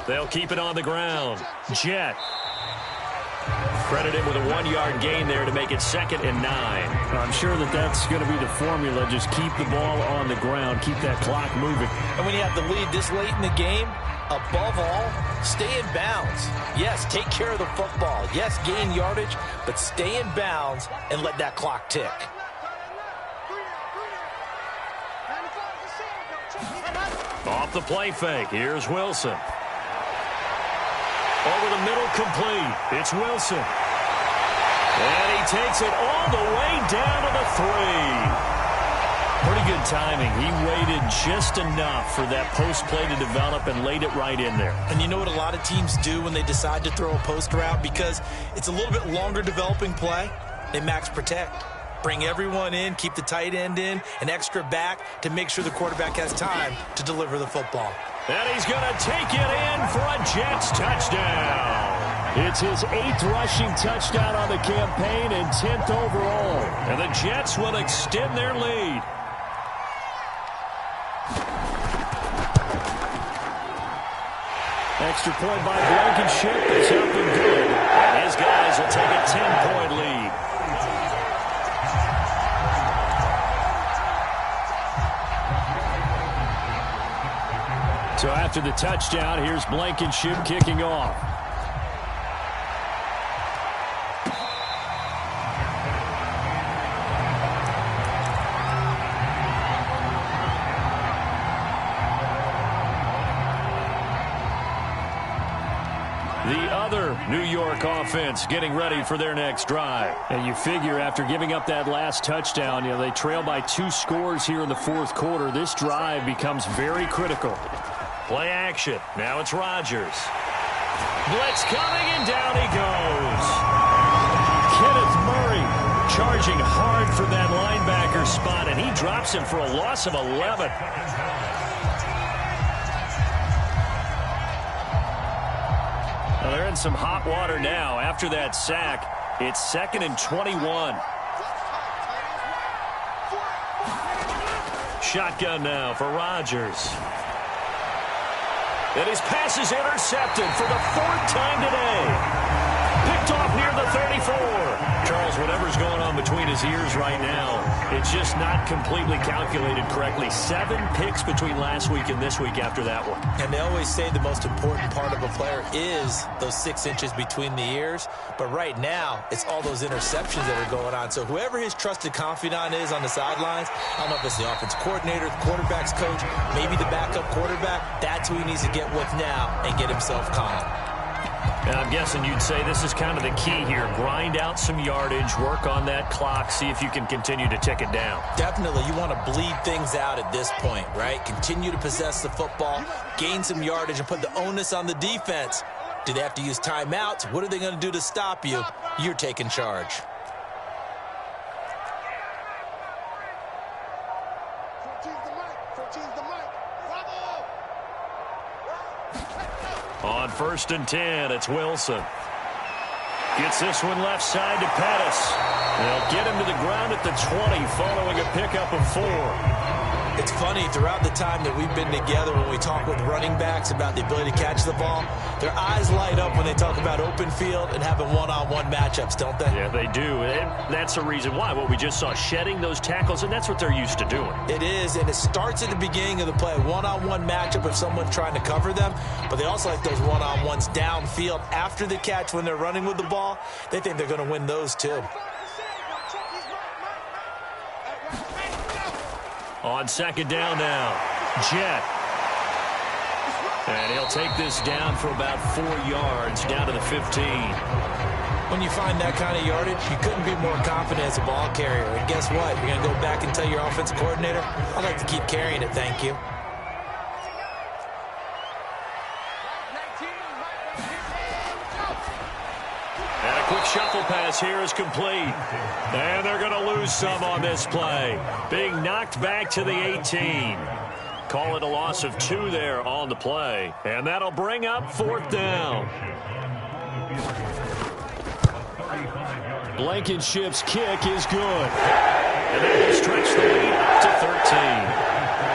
They'll keep it on the ground. Jet. Credit him with a 1-yard gain there to make it 2nd and 9. I'm sure that's going to be the formula. Just keep the ball on the ground. Keep that clock moving. And when you have the lead this late in the game, above all, Stay in bounds. Yes, take care of the football. Yes, gain yardage, but stay in bounds and let that clock tick. Off the play fake, here's Wilson. Over the middle, complete. It's Wilson. And he takes it all the way down to the 3. Pretty good timing. He waited just enough for that post play to develop and laid it right in there. And you know what a lot of teams do when they decide to throw a post route? Because it's a little bit longer developing play, they max protect. Bring everyone in, keep the tight end in, an extra back to make sure the quarterback has time to deliver the football. And he's going to take it in for a Jets touchdown. It's his 8th rushing touchdown on the campaign and 10th overall. And the Jets will extend their lead. Extra point by Blankenship is up and good. And his guys will take a 10-point lead. So after the touchdown, here's Blankenship kicking off. The other New York offense getting ready for their next drive. And you figure after giving up that last touchdown, they trail by 2 scores here in the 4th quarter. This drive becomes very critical. Play action. Now it's Rodgers. Blitz coming, and down he goes. Kenneth Murray charging hard for that linebacker spot, and he drops him for a loss of 11. Well, they're in some hot water now. After that sack, it's 2nd and 21. Shotgun now for Rodgers. And his pass is intercepted for the 4th time today. Picked off near the 34. Charles, whatever's going on between his ears right now, it's just not completely calculated correctly. 7 picks between last week and this week after that one. And they always say the most important part of a player is those 6 inches between the ears. But right now, it's all those interceptions that are going on. So whoever his trusted confidant is on the sidelines, I don't know if it's the offense coordinator, the quarterback's coach, maybe the backup quarterback, that's who he needs to get with now and get himself calm. And I'm guessing you'd say this is kind of the key here. Grind out some yardage, work on that clock, see if you can continue to tick it down. Definitely. You want to bleed things out at this point, right? Continue to possess the football, gain some yardage, and put the onus on the defense. Do they have to use timeouts? What are they going to do to stop you? You're taking charge. On 1st and 10, it's Wilson. Gets this one left side to Pettis. They'll get him to the ground at the 20 following a pickup of 4. It's funny, throughout the time that we've been together, when we talk with running backs about the ability to catch the ball, their eyes light up when they talk about open field and having one-on-one matchups, don't they? Yeah, they do. And that's the reason why. What we just saw, shedding those tackles, and that's what they're used to doing. It is, and it starts at the beginning of the play. One-on-one matchup if someone's trying to cover them, but they also like those one-on-ones downfield after the catch when they're running with the ball. They think they're going to win those too. On 2nd down now, Jet. And he'll take this down for about 4 yards, down to the 15. When you find that kind of yardage, you couldn't be more confident as a ball carrier. And guess what? You're going to go back and tell your offensive coordinator, I'd like to keep carrying it, thank you. And a quick shuffle pass here is complete. And they're going to lose some on this play. Being knocked back to the 18. Call it a loss of 2 there on the play. And that'll bring up 4th down. Blankenship's kick is good. And that will stretch the lead up to 13.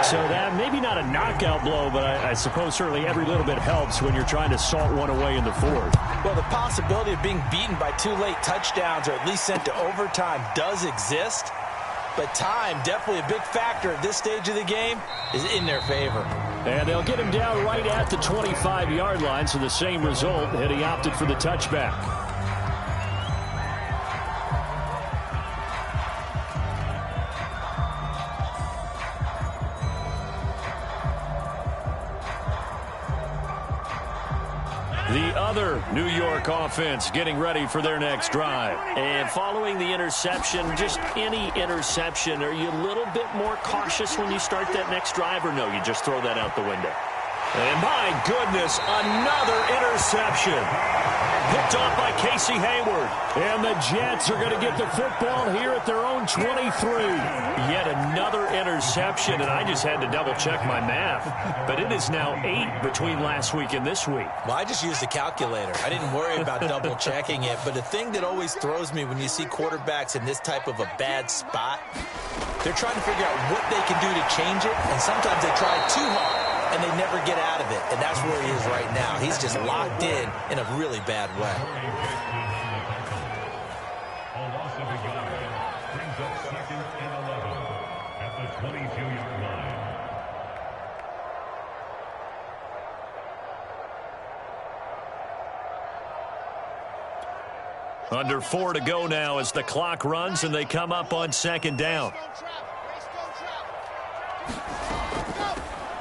So that maybe not a knockout blow, but I suppose certainly every little bit helps when you're trying to salt one away in the 4th. Well, the possibility of being beaten by 2 late touchdowns or at least sent to overtime does exist. But time, definitely a big factor at this stage of the game, is in their favor. And they'll get him down right at the 25-yard line, so the same result, and he opted for the touchback. The other New York offense getting ready for their next drive. And following the interception, just any interception, are you a little bit more cautious when you start that next drive, or no, you just throw that out the window? And my goodness, another interception. Picked off by Casey Hayward. And the Jets are going to get the football here at their own 23. Yet another interception, and I just had to double-check my math. But it is now 8 between last week and this week. Well, I just used a calculator. I didn't worry about double-checking it. But the thing that always throws me when you see quarterbacks in this type of a bad spot, they're trying to figure out what they can do to change it, and sometimes they try too hard. And they never get out of it. And that's where he is right now. He's just locked in a really bad way. A loss of a yard brings up 2nd and 11 at the 22-yard line. Under 4 to go now as the clock runs and they come up on 2nd down.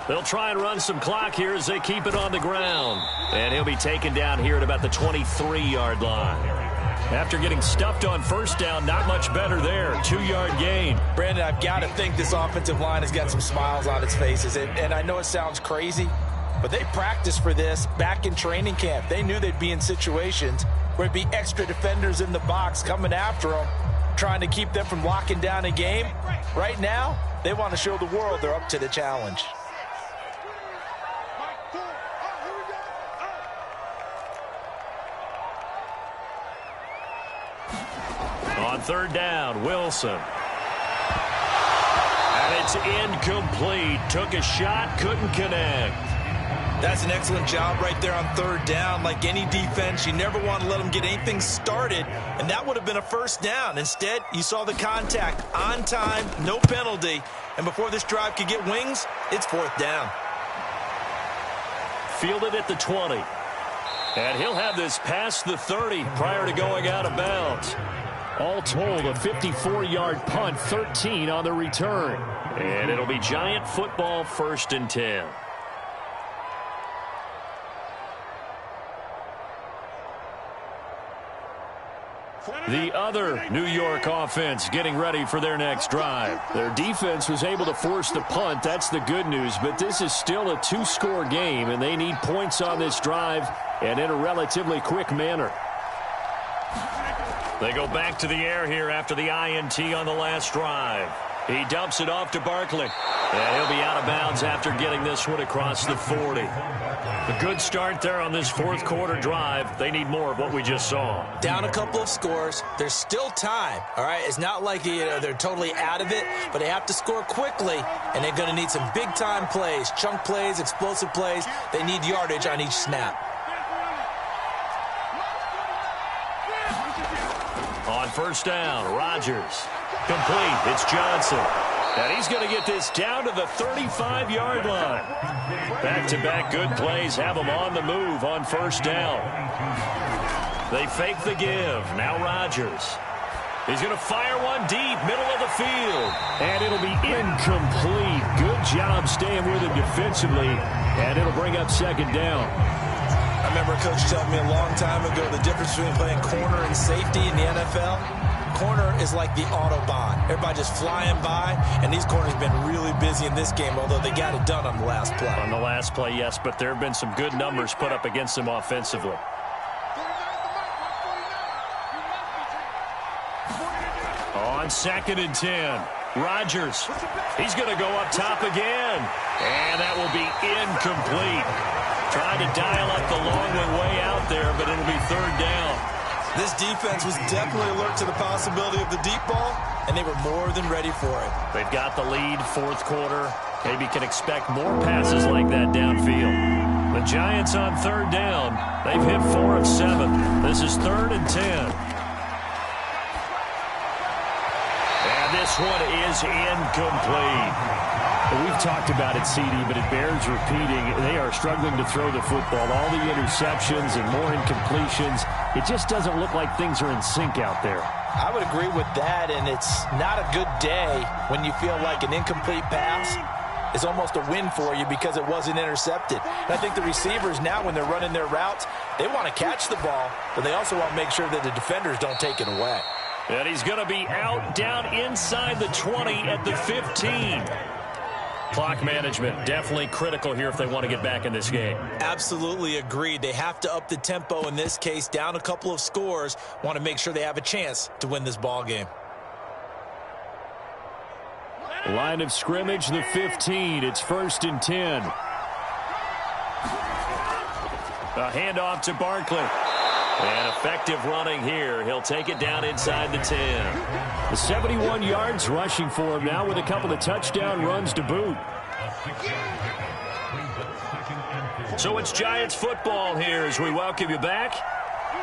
They'll try and run some clock here as they keep it on the ground. And he'll be taken down here at about the 23-yard line. After getting stuffed on 1st down, not much better there. 2-yard gain. Brandon, I've got to think this offensive line has got some smiles on its faces. And I know it sounds crazy, but they practiced for this back in training camp. They knew they'd be in situations where it'd be extra defenders in the box coming after them, trying to keep them from locking down a game. Right now, they want to show the world they're up to the challenge. On 3rd down, Wilson. And it's incomplete. Took a shot, couldn't connect. That's an excellent job right there on 3rd down. Like any defense, you never want to let them get anything started, and that would have been a 1st down. Instead, you saw the contact on time, no penalty, and before this drive could get wings, it's 4th down. Fielded at the 20. And he'll have this past the 30 prior to going out of bounds. All told, a 54-yard punt, 13 on the return. And it'll be Giant football, 1st and 10. The other New York offense getting ready for their next drive. Their defense was able to force the punt. That's the good news. But this is still a 2-score game, and they need points on this drive and in a relatively quick manner. They go back to the air here after the INT on the last drive. He dumps it off to Barkley. And he'll be out of bounds after getting this one across the 40. A good start there on this 4th quarter drive. They need more of what we just saw. Down a couple of scores. There's still time, all right? It's not like they're totally out of it, but they have to score quickly, and they're going to need some big-time plays, chunk plays, explosive plays. They need yardage on each snap. On 1st down, Rodgers. Complete. It's Johnson. And he's going to get this down to the 35-yard line. Back-to-back good plays have him on the move on 1st down. They fake the give. Now Rodgers. He's going to fire one deep, middle of the field. And it'll be incomplete. Good job staying with him defensively. And it'll bring up 2nd down. I remember a coach telling me a long time ago the difference between playing corner and safety in the NFL. Corner is like the Autobahn. Everybody just flying by, and these corners have been really busy in this game, although they got it done on the last play. On the last play, yes, but there have been some good numbers put up against them offensively. On 2nd and 10, Rodgers. He's going to go up top again, and that will be incomplete. Trying to dial up the long one way out there, but it'll be 3rd down. This defense was definitely alert to the possibility of the deep ball, and they were more than ready for it. They've got the lead, 4th quarter. Maybe can expect more passes like that downfield. The Giants on 3rd down. They've hit 4 of 7. This is 3rd and 10. And this one is incomplete. We've talked about it, CD, but it bears repeating. They are struggling to throw the football. All the interceptions and more incompletions. It just doesn't look like things are in sync out there. I would agree with that, and it's not a good day when you feel like an incomplete pass is almost a win for you because it wasn't intercepted. And I think the receivers now, when they're running their routes, they want to catch the ball, but they also want to make sure that the defenders don't take it away. And he's going to be out down inside the 20 at the 15. Clock management definitely critical here if they want to get back in this game. Absolutely agreed. They have to up the tempo in this case, down a couple of scores. Want to make sure they have a chance to win this ball game. Line of scrimmage, the 15. It's 1st and 10. A handoff to Barkley. And effective running here. He'll take it down inside the 10. The 71 yards rushing for him now with a couple of touchdown runs to boot. So it's Giants football here as we welcome you back.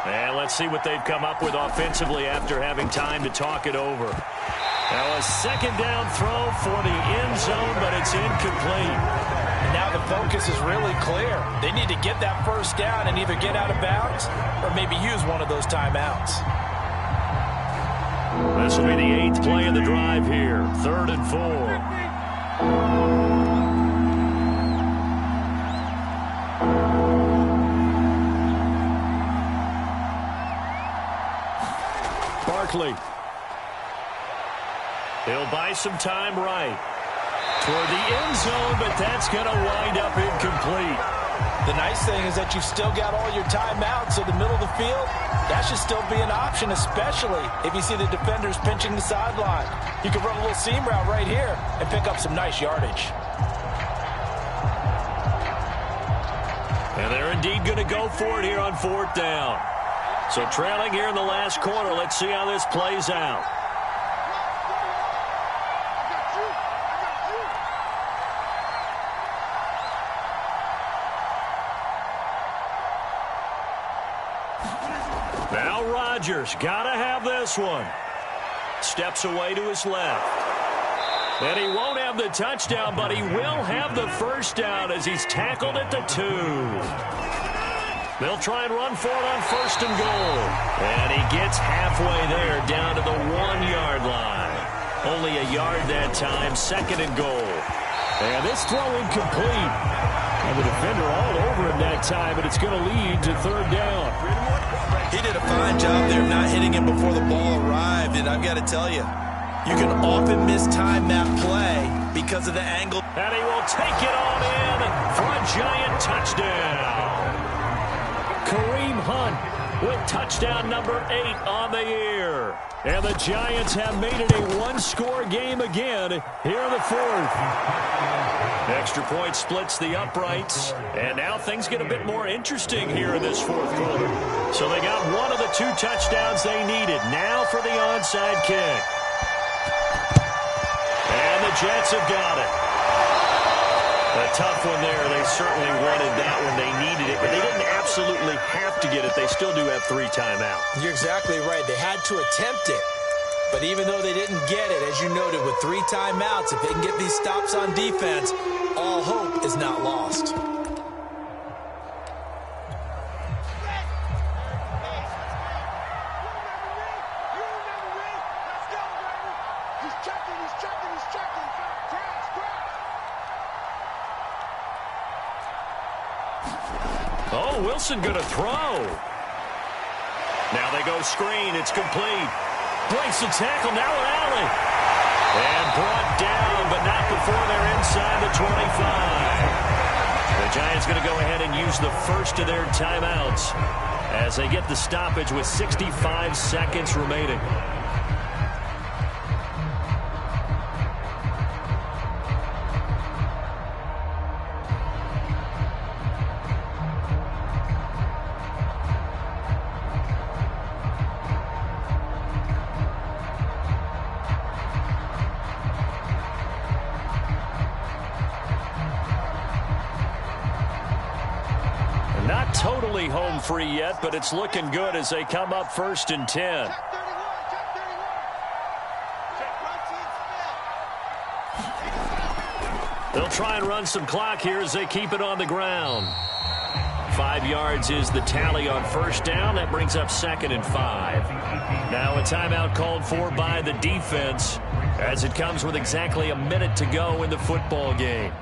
And let's see what they've come up with offensively after having time to talk it over. Now a second down throw for the end zone, but it's incomplete. And now the focus is really clear. They need to get that first down and either get out of bounds or maybe use one of those timeouts. This will be the 8th play of the drive here. 3rd and 4. Barkley. He'll buy some time right toward the end zone, but that's going to wind up incomplete. The nice thing is that you've still got all your timeouts in the middle of the field. That should still be an option, especially if you see the defenders pinching the sideline. You can run a little seam route right here and pick up some nice yardage. And they're indeed going to go for it here on 4th down. So trailing here in the last quarter. Let's see how this plays out. Now Rodgers, gotta have this one. Steps away to his left. And he won't have the touchdown, but he will have the first down as he's tackled at the 2. They'll try and run for it on 1st and goal. And he gets halfway there, down to the 1-yard line. Only a yard that time, 2nd and goal. And this throw incomplete. And the defender all over him that time, and it's going to lead to 3rd down. He did a fine job there of not hitting him before the ball arrived, and I've got to tell you, you can often mistime that play because of the angle. And he will take it on in for a Giant touchdown. Kareem Hunt with touchdown number 8 on the year. And the Giants have made it a one-score game again here in the 4th. Extra point splits the uprights. And now things get a bit more interesting here in this 4th quarter. So they got one of the 2 touchdowns they needed. Now for the onside kick. And the Jets have got it. A tough one there. They certainly wanted that one. They needed it, but they didn't absolutely have to get it. They still do have 3 timeouts. You're exactly right. They had to attempt it. But even though they didn't get it, as you noted, with 3 timeouts, if they can get these stops on defense, all hope is not lost. Oh, Wilson going to throw. Now they go screen. It's complete. Breaks the tackle. Now an alley. And brought down, but not before they're inside the 25. The Giants going to go ahead and use the first of their timeouts as they get the stoppage with 65 seconds remaining. Not totally home free yet, but it's looking good as they come up 1st and 10. They'll try and run some clock here as they keep it on the ground. 5 yards is the tally on first down. That brings up 2nd and 5. Now a timeout called for by the defense as it comes with exactly a minute to go in the football game.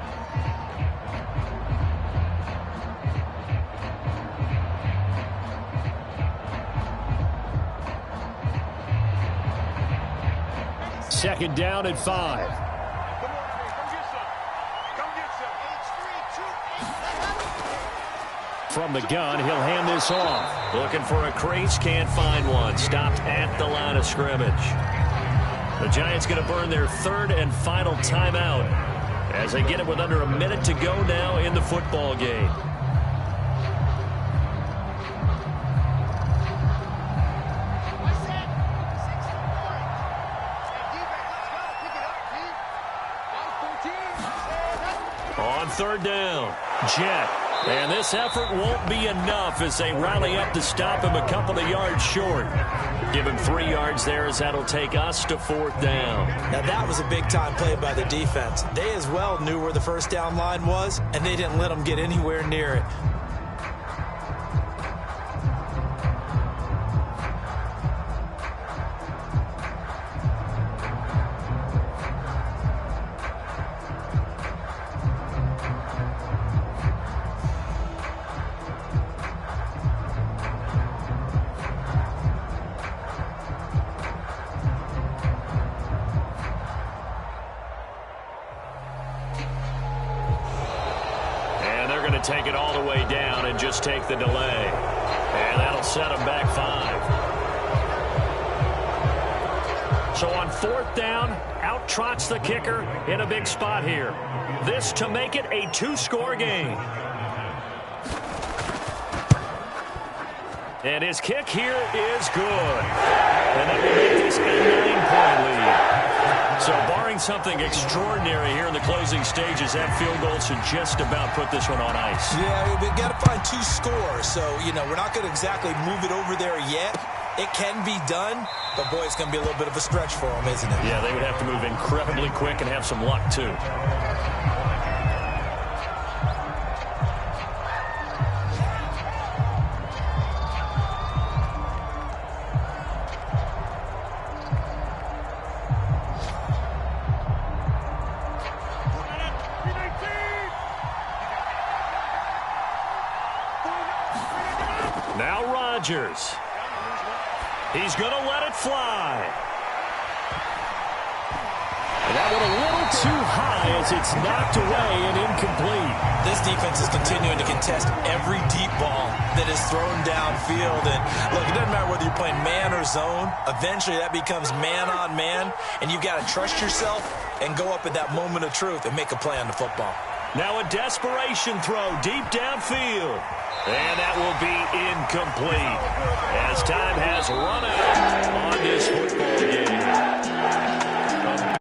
Second down at 5. From the gun, he'll hand this off. Looking for a crease, can't find one. Stopped at the line of scrimmage. The Giants going to burn their 3rd and final timeout as they get it with under a minute to go now in the football game. On 3rd down, Jet. And this effort won't be enough as they rally up to stop him a couple of yards short. Give him 3 yards there as that'll take us to 4th down. Now that was a big-time play by the defense. They as well knew where the first down line was, and they didn't let them get anywhere near it. Take it all the way down and just take the delay. And that'll set them back 5. So on 4th down, out trots the kicker in a big spot here. This to make it a 2-score game. And his kick here is good. And that will make this a 9-point lead. So barring something extraordinary here in the closing stages, that field goal should just about put this one on ice. Yeah, we've got to find 2 scores. So, we're not going to exactly move it over there yet. It can be done, but boy, it's going to be a little bit of a stretch for them, isn't it? Yeah, they would have to move incredibly quick and have some luck, too. Now Rodgers. He's going to let it fly. And that one a little too high as it's knocked away and incomplete. This defense is continuing to contest every deep ball that is thrown downfield. And look, it doesn't matter whether you're playing man or zone. Eventually that becomes man on man. And you've got to trust yourself and go up at that moment of truth and make a play on the football. Now a desperation throw deep downfield. And that will be incomplete as time has run out on this football.